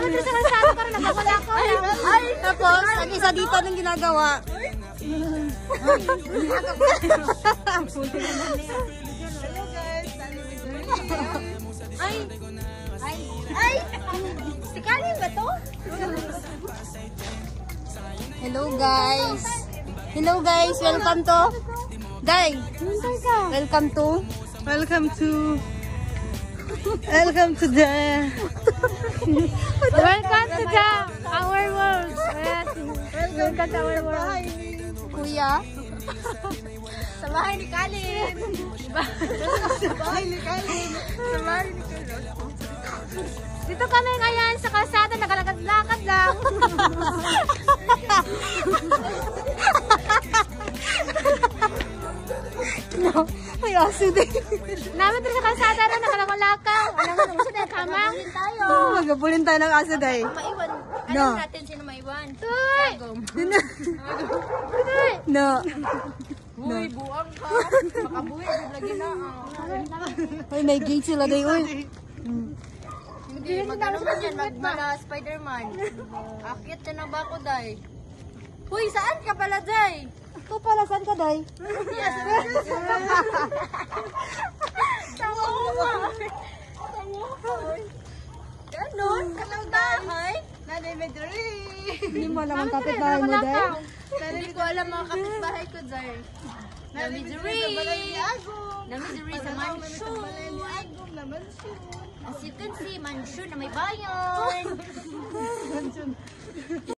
Namin rin sa kalsada ka rin, nagkakala ko. Ay, tapos, ang isa dito nang ginagawa. Ay! Ay! Ay! Si Karin ba to? Hello guys! Hello guys! Welcome to... Day! Welcome to... Welcome to the our world. Welcome to our world. Kuya? Sa bahay ni Kalin. Sa bahay ni Kalin. Dito kami ngayon sa kalsada, nagalakad-lakad lang. No, may aso din. Namin rin sa kalsada na nakalakad-lakad. Alam mo, gusto na kamang tayo. Magabulin tayo ng aso day. Maiwan. No. Alam natin sino maiwan. No. Uy, buang ka. Makabuhi, lagi na. Ay, may gate sila day. Uy. Hindi, mag-ano man yan, magmala Spider-Man. Akit na ba ako, Day? Uy, saan ka pala, Day? Ito pala, saan ka day? Tango mo. Ganon, kanang bahay. Nanay Medri. Hindi mo alam ang kapitbahay mo day? Hindi ko alam mga kapitbahay ko, Day. Namidri. Namidri sa mansion. As you can see, mansion na may bayan.